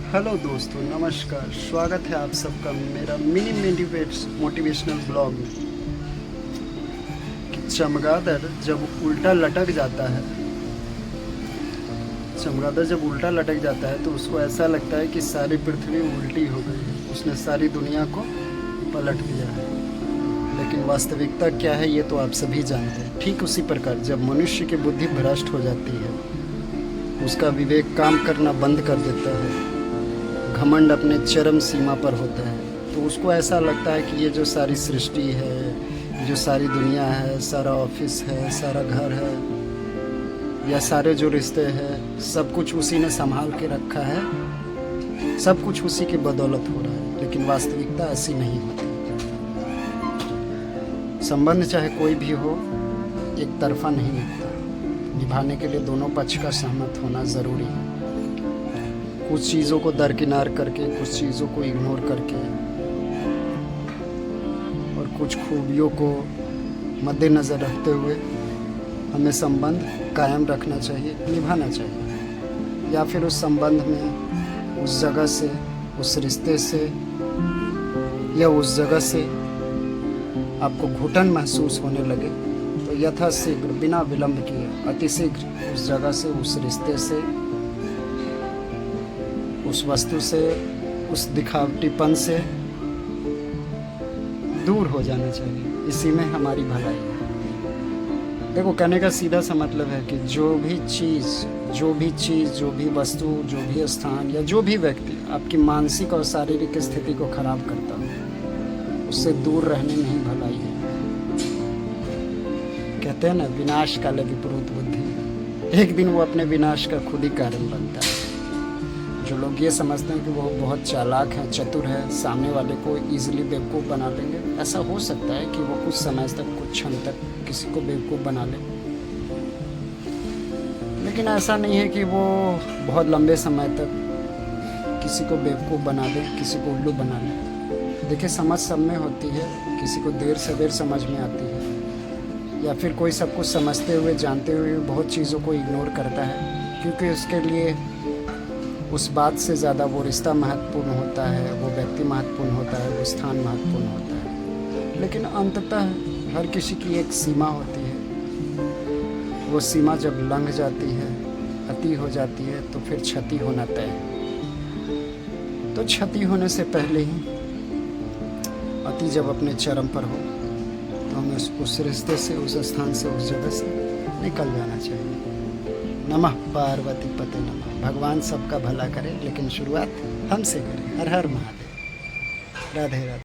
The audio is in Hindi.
हेलो दोस्तों, नमस्कार। स्वागत है आप सबका मेरा मिनी मोटिवेशनल ब्लॉग में। कि चमगादड़ जब उल्टा लटक जाता है तो उसको ऐसा लगता है कि सारी पृथ्वी उल्टी हो गई है, उसने सारी दुनिया को पलट दिया है। लेकिन वास्तविकता क्या है ये तो आप सभी जानते हैं। ठीक उसी प्रकार जब मनुष्य की बुद्धि भ्रष्ट हो जाती है, उसका विवेक काम करना बंद कर देता है, घमंड अपने चरम सीमा पर होता है, तो उसको ऐसा लगता है कि ये जो सारी सृष्टि है, जो सारी दुनिया है, सारा ऑफिस है, सारा घर है, या सारे जो रिश्ते हैं, सब कुछ उसी ने संभाल के रखा है, सब कुछ उसी की बदौलत हो रहा है। लेकिन वास्तविकता ऐसी नहीं होती। संबंध चाहे कोई भी हो, एक तरफा नहीं निकलता। निभाने के लिए दोनों पक्ष का सहमत होना ज़रूरी है। कुछ चीज़ों को दरकिनार करके, कुछ चीज़ों को इग्नोर करके और कुछ खूबियों को मद्देनज़र रखते हुए हमें संबंध कायम रखना चाहिए, निभाना चाहिए। या फिर उस संबंध में, उस जगह से, उस रिश्ते से या उस जगह से आपको घुटन महसूस होने लगे तो यथाशीघ्र, बिना विलंब किए, अतिशीघ्र उस जगह से, उस रिश्ते से, उस वस्तु से, उस दिखावटीपन से दूर हो जाना चाहिए। इसी में हमारी भलाई है। देखो, कहने का सीधा सा मतलब है कि जो भी चीज़, जो भी वस्तु, जो भी स्थान या जो भी व्यक्ति आपकी मानसिक और शारीरिक स्थिति को खराब करता हो, उससे दूर रहने में ही भलाई है। कहते हैं ना, विनाश काले विपरीत बुद्धि। एक दिन वो अपने विनाश का खुद ही कारण बनता है। जो लोग ये समझते हैं कि वो बहुत चालाक हैं, चतुर हैं, सामने वाले को ईजिली बेवकूफ़ बना लेंगे, ऐसा हो सकता है कि वो कुछ समय तक, कुछ क्षण तक किसी को बेवकूफ़ बना ले, लेकिन ऐसा नहीं है कि वो बहुत लंबे समय तक किसी को बेवकूफ़ बना दे, किसी को उल्लू बना ले। देखिए, समझ सब में होती है। किसी को देर से देर समझ में आती है, या फिर कोई सब कुछ समझते हुए, जानते हुए बहुत चीज़ों को इग्नोर करता है, क्योंकि उसके लिए उस बात से ज़्यादा वो रिश्ता महत्वपूर्ण होता है, वो व्यक्ति महत्वपूर्ण होता है, वो स्थान महत्वपूर्ण होता है। लेकिन अंततः हर किसी की एक सीमा होती है। वो सीमा जब लंघ जाती है, अति हो जाती है, तो फिर क्षति होना तय है। तो क्षति होने से पहले ही, अति जब अपने चरम पर हो, तो हमें उस रिश्ते से, उस स्थान से, उस जगह से निकल जाना चाहिए। नमः पार्वती पते नमः। भगवान सबका भला करे, लेकिन शुरुआत हमसे करें। हर हर महादेव। राधे राधे।